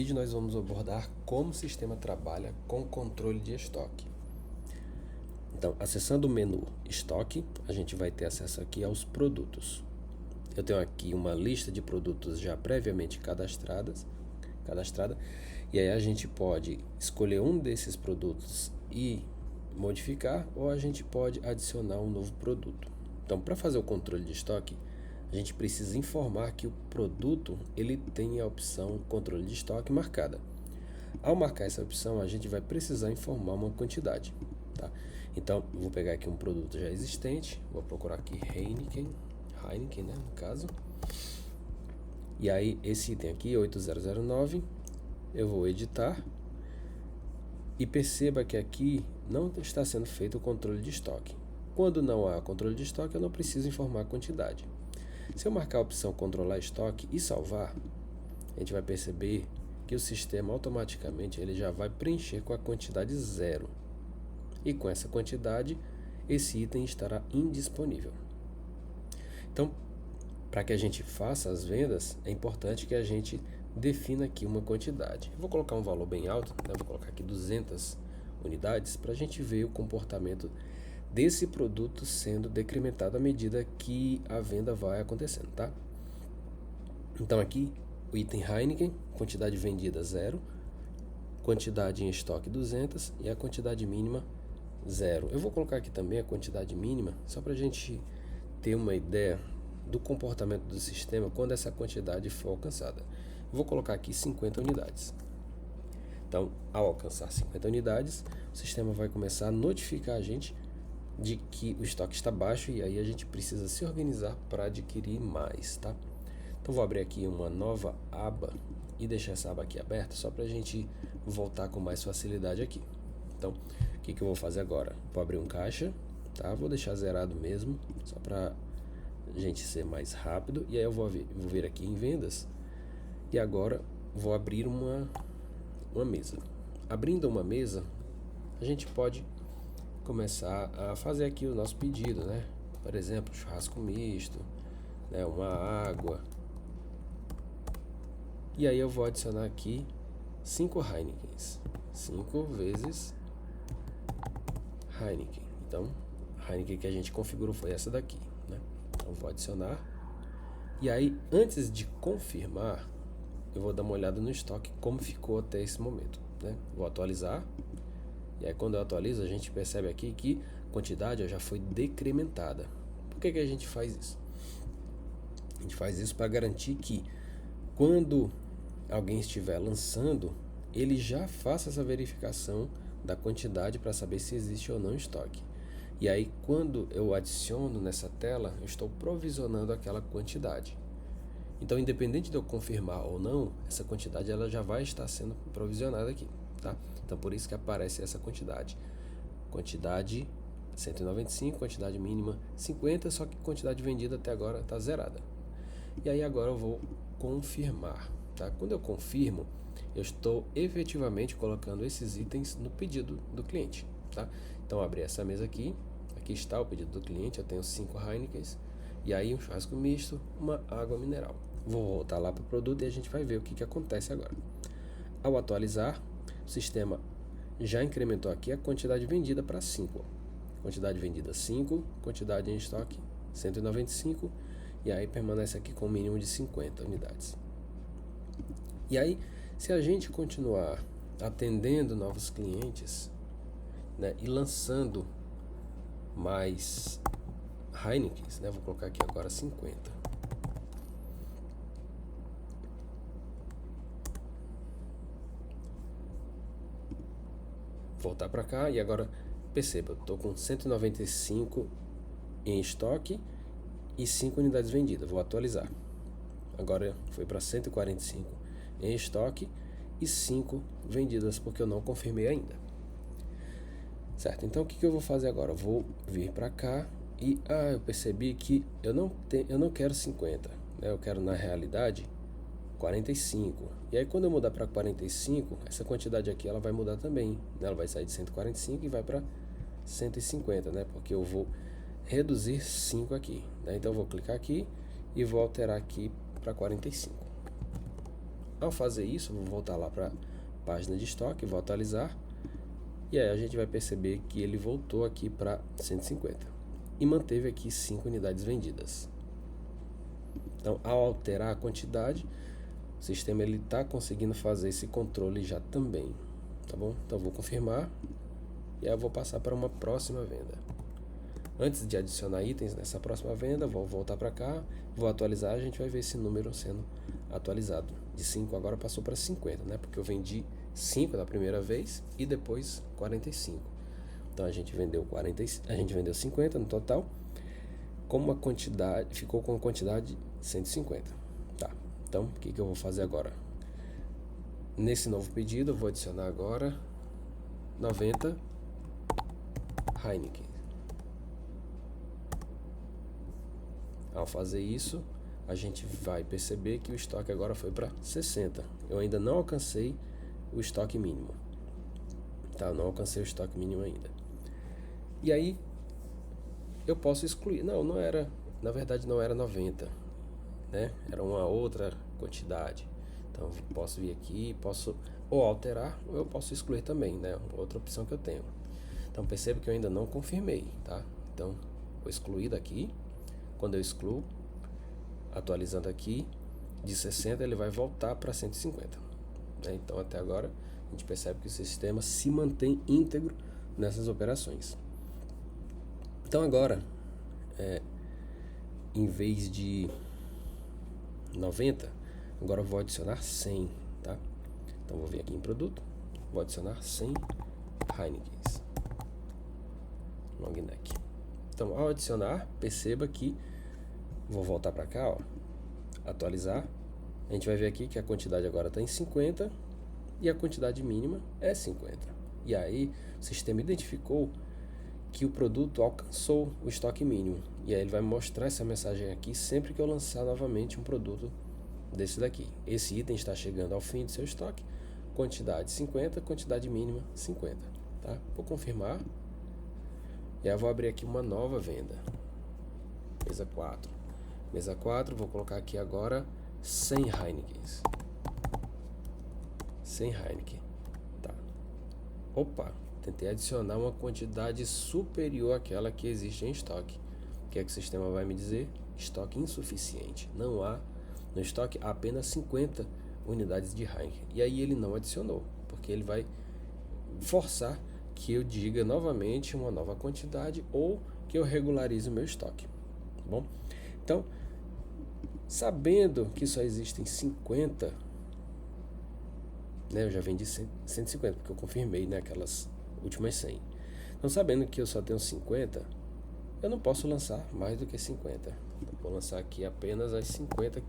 Vídeo nós vamos abordar como o sistema trabalha com controle de estoque. Então, acessando o menu Estoque, a gente vai ter acesso aqui aos produtos. Eu tenho aqui uma lista de produtos já previamente cadastrada, e aí a gente pode escolher um desses produtos e modificar, ou a gente pode adicionar um novo produto. Então, para fazer o controle de estoque, a gente precisa informar que o produto ele tem a opção controle de estoque marcada. Ao marcar essa opção, a gente vai precisar informar uma quantidade, tá? Então, vou pegar aqui um produto já existente, vou procurar aqui Heineken, né, no caso. E aí, esse item aqui, 8009, eu vou editar. E perceba que aqui não está sendo feito o controle de estoque. Quando não há controle de estoque, eu não preciso informar a quantidade. Se eu marcar a opção controlar estoque e salvar, a gente vai perceber que o sistema automaticamente ele já vai preencher com a quantidade 0. E com essa quantidade, esse item estará indisponível. Então, para que a gente faça as vendas, é importante que a gente defina aqui uma quantidade. Eu vou colocar um valor bem alto, né? Vou colocar aqui 200 unidades para a gente ver o comportamento desse produto sendo decrementado à medida que a venda vai acontecendo, tá? Então aqui o item Heineken, quantidade vendida 0, quantidade em estoque 200 e a quantidade mínima 0. Eu vou colocar aqui também a quantidade mínima, só para a gente ter uma ideia do comportamento do sistema quando essa quantidade for alcançada. Vou colocar aqui 50 unidades. Então, ao alcançar 50 unidades, o sistema vai começar a notificar a gente de que o estoque está baixo e aí a gente precisa se organizar para adquirir mais, tá? Então vou abrir aqui uma nova aba e deixar essa aba aqui aberta só para a gente voltar com mais facilidade aqui. Então, o que eu vou fazer agora? Vou abrir um caixa, tá? Vou deixar zerado mesmo, só para a gente ser mais rápido. E aí eu vou vir aqui em vendas e agora vou abrir uma mesa. Abrindo uma mesa, a gente pode começar a fazer aqui o nosso pedido, né? Por exemplo, churrasco misto, né? Uma água. E aí eu vou adicionar aqui 5 Heinekens. 5 vezes Heineken. Então, a Heineken que a gente configurou foi essa daqui, né? Então vou adicionar. E aí, antes de confirmar, eu vou dar uma olhada no estoque como ficou até esse momento, né? Vou atualizar. E aí quando eu atualizo, a gente percebe aqui que a quantidade já foi decrementada. Por que a gente faz isso? A gente faz isso para garantir que quando alguém estiver lançando, ele já faça essa verificação da quantidade para saber se existe ou não estoque. E aí quando eu adiciono nessa tela, eu estou provisionando aquela quantidade. Então, independente de eu confirmar ou não, essa quantidade ela já vai estar sendo provisionada aqui, tá? Então, por isso que aparece essa quantidade. Quantidade 195, quantidade mínima 50, só que quantidade vendida até agora está zerada. E aí agora eu vou confirmar, tá? Quando eu confirmo, eu estou efetivamente colocando esses itens no pedido do cliente, tá? Então, abri essa mesa aqui, aqui está o pedido do cliente, eu tenho 5 Heinekens, e aí um churrasco misto, uma água mineral. Vou voltar lá para o produto e a gente vai ver o que acontece agora. Ao atualizar, o sistema já incrementou aqui a quantidade vendida para 5. Quantidade vendida 5, quantidade em estoque 195, e aí permanece aqui com um mínimo de 50 unidades. E aí, se a gente continuar atendendo novos clientes, né, e lançando mais Heinekens, né, vou colocar aqui agora 50. Voltar para cá e agora perceba, eu estou com 195 em estoque e 5 unidades vendidas. Vou atualizar. Agora foi para 145 em estoque e 5 vendidas porque eu não confirmei ainda. Certo, então o que eu vou fazer agora? Eu vou vir para cá e eu percebi que eu não quero 50, né? Eu quero na realidade 45. E aí quando eu mudar para 45, essa quantidade aqui ela vai mudar também, né? Ela vai sair de 145 e vai para 150, né? Porque eu vou reduzir 5 aqui, né? Então eu vou clicar aqui e vou alterar aqui para 45. Ao fazer isso, eu vou voltar lá para a página de estoque, vou atualizar, e aí a gente vai perceber que ele voltou aqui para 150 e manteve aqui 5 unidades vendidas. Então, ao alterar a quantidade, o sistema está conseguindo fazer esse controle já também, tá bom? Então, eu vou confirmar e aí eu vou passar para uma próxima venda. Antes de adicionar itens nessa próxima venda, vou voltar para cá, vou atualizar, a gente vai ver esse número sendo atualizado. De 5 agora passou para 50, né? Porque eu vendi 5 da primeira vez e depois 45. Então a gente vendeu 50 no total, com uma quantidade, ficou com a quantidade 150. Tá. Então, o que eu vou fazer agora? Nesse novo pedido, eu vou adicionar agora 90 Heineken. Ao fazer isso, a gente vai perceber que o estoque agora foi para 60. Eu ainda não alcancei o estoque mínimo. Tá, não alcancei o estoque mínimo ainda. E aí, eu posso excluir. Não era, na verdade não era 90, né? Era uma outra quantidade. Então, eu posso vir aqui, posso ou alterar, ou eu posso excluir também, né? Outra opção que eu tenho. Então, perceba que eu ainda não confirmei, tá? Então, vou excluir daqui. Quando eu excluo, atualizando aqui, de 60 ele vai voltar para 150. Né? Então, até agora, a gente percebe que o sistema se mantém íntegro nessas operações. Então, agora, em vez de 90, agora eu vou adicionar 100, tá? Então, vou vir aqui em produto, vou adicionar 100 Heinekens. Long neck. Então, ao adicionar, perceba que vou voltar para cá, ó, atualizar. A gente vai ver aqui que a quantidade agora está em 50 e a quantidade mínima é 50. E aí o sistema identificou que o produto alcançou o estoque mínimo. E aí ele vai mostrar essa mensagem aqui sempre que eu lançar novamente um produto desse daqui. Esse item está chegando ao fim do seu estoque. Quantidade 50, quantidade mínima 50. Tá? Vou confirmar. E aí eu vou abrir aqui uma nova venda. Mesa 4. Mesa 4, vou colocar aqui agora 100 Heinekens. 100 Heineken. Tá. Opa, tentei adicionar uma quantidade superior àquela que existe em estoque. O que é que o sistema vai me dizer? Estoque insuficiente. Não há no estoque apenas 50 unidades de Heineken. E aí ele não adicionou, porque ele vai forçar que eu diga novamente uma nova quantidade ou que eu regularize o meu estoque. Tá bom? Então, sabendo que só existem 50, né, eu já vendi 150, porque eu confirmei naquelas últimas 100. Então, sabendo que eu só tenho 50, eu não posso lançar mais do que 50. Eu vou lançar aqui apenas as 50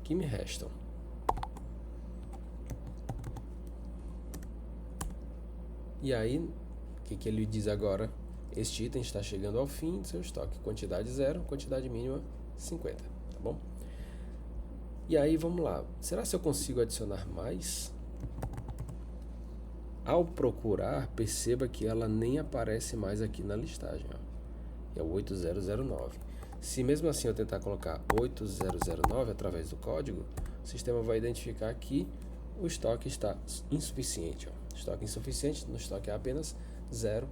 que me restam. E aí, o que ele diz agora? Este item está chegando ao fim do seu estoque. Quantidade 0, quantidade mínima 50, tá bom? E aí, vamos lá. Será que eu consigo adicionar mais? Ao procurar, perceba que ela nem aparece mais aqui na listagem. Ó. É o 8009. Se mesmo assim eu tentar colocar 8009 através do código, o sistema vai identificar que o estoque está insuficiente. Ó. Estoque insuficiente, no estoque há apenas 0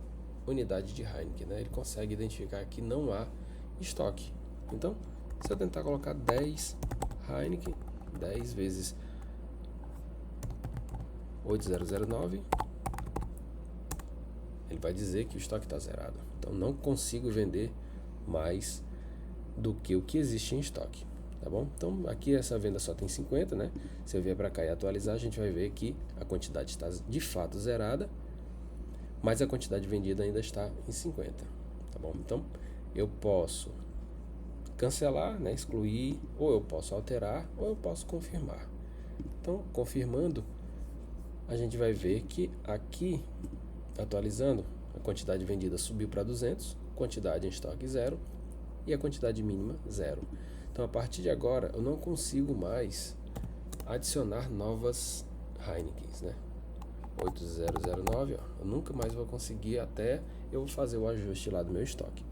unidade de Heineken. Né? Ele consegue identificar que não há estoque. Então, se eu tentar colocar 10 Heineken, 10 vezes 8009, ele vai dizer que o estoque está zerado. Então não consigo vender mais do que o que existe em estoque, tá bom? Então aqui essa venda só tem 50, né? Se eu vier para cá e atualizar, a gente vai ver que a quantidade está de fato zerada, mas a quantidade vendida ainda está em 50, tá bom? Então eu posso cancelar, né, excluir, ou eu posso alterar, ou eu posso confirmar. Então, confirmando, a gente vai ver que aqui, atualizando, a quantidade vendida subiu para 200, quantidade em estoque 0 e a quantidade mínima 0. Então, a partir de agora, eu não consigo mais adicionar novas Heinekens, né? 8009, ó, eu nunca mais vou conseguir até eu fazer o ajuste lá do meu estoque.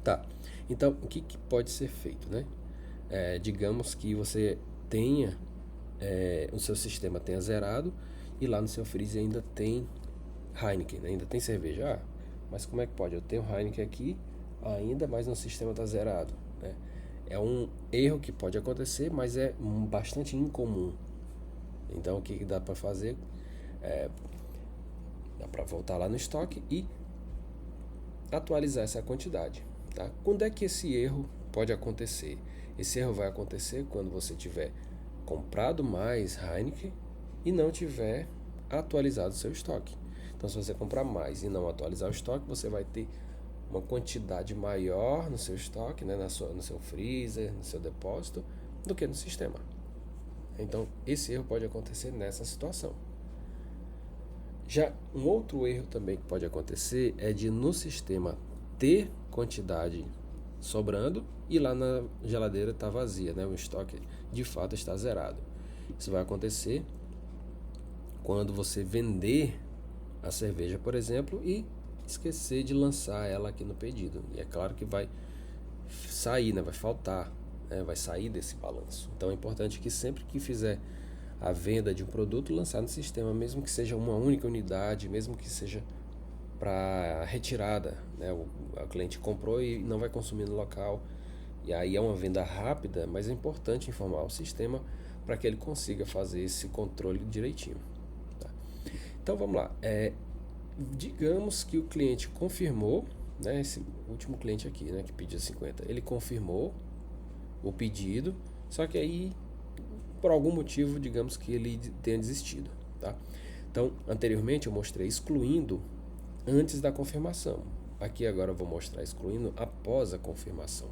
Tá, então o que pode ser feito, né? Digamos que você tenha o seu sistema tenha zerado e lá no seu freezer ainda tem Heineken, né? Ainda tem cerveja. Mas como é que pode? Eu tenho Heineken aqui ainda, mas no sistema está zerado, né? É um erro que pode acontecer, mas é bastante incomum. Então o que dá para fazer? Dá para voltar lá no estoque e atualizar essa quantidade, tá? Quando é que esse erro pode acontecer? Esse erro vai acontecer quando você tiver comprado mais Heineken e não tiver atualizado o seu estoque. Então, se você comprar mais e não atualizar o estoque, você vai ter uma quantidade maior no seu estoque, né, no seu freezer, no seu depósito, do que no sistema. Então, esse erro pode acontecer nessa situação. Já um outro erro também que pode acontecer é de no sistema ter quantidade sobrando e lá na geladeira está vazia, né? O estoque de fato está zerado. Isso vai acontecer quando você vender a cerveja, por exemplo, e esquecer de lançar ela aqui no pedido. E é claro que vai sair, né? Vai faltar, né? Vai sair desse balanço. Então é importante que sempre que fizer a venda de um produto, lançar no sistema, mesmo que seja uma única unidade, mesmo que seja para retirada, né? O cliente comprou e não vai consumir no local, e aí é uma venda rápida, mas é importante informar o sistema para que ele consiga fazer esse controle direitinho, tá? Então vamos lá, digamos que o cliente confirmou, né? Esse último cliente aqui, né, que pediu 50, ele confirmou o pedido, só que aí por algum motivo, digamos que ele tenha desistido, tá? Então, anteriormente eu mostrei excluindo antes da confirmação. Aqui agora eu vou mostrar excluindo após a confirmação,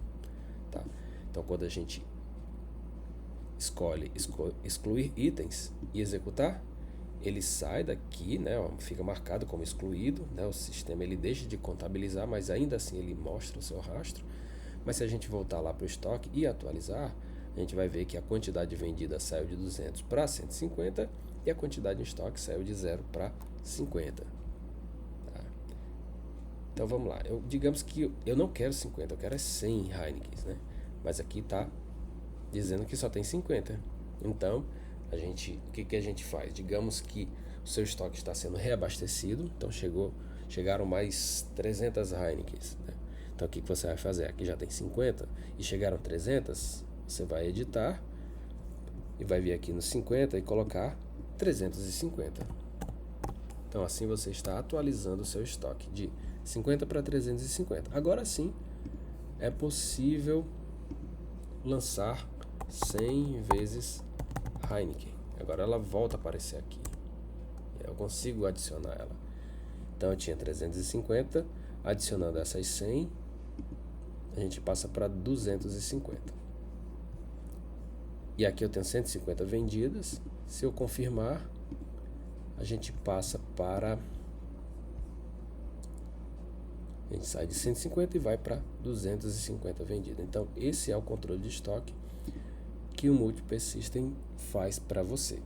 tá? Então, quando a gente escolhe excluir itens e executar, ele sai daqui, né? Fica marcado como excluído, né? O sistema ele deixa de contabilizar, mas ainda assim ele mostra o seu rastro. Mas se a gente voltar lá para o estoque e atualizar, a gente vai ver que a quantidade vendida saiu de 200 para 150 e a quantidade em estoque saiu de 0 para 50. Tá? Então vamos lá. Digamos que eu não quero 50, eu quero 100 Heinekens, né? Mas aqui está dizendo que só tem 50. Então, o que a gente faz? Digamos que o seu estoque está sendo reabastecido, então chegaram mais 300 Heinekens, né? Então o que você vai fazer? Aqui já tem 50 e chegaram 300, você vai editar e vai vir aqui no 50 e colocar 350. Então assim você está atualizando o seu estoque de 50 para 350. Agora sim é possível lançar 100 vezes Heineken. Agora ela volta a aparecer aqui. Eu consigo adicionar ela. Então eu tinha 350, adicionando essas 100, a gente passa para 250. E aqui eu tenho 150 vendidas. Se eu confirmar, a gente passa para... A gente sai de 150 e vai para 250 vendidas. Então, esse é o controle de estoque que o Multi-Persystem faz para você.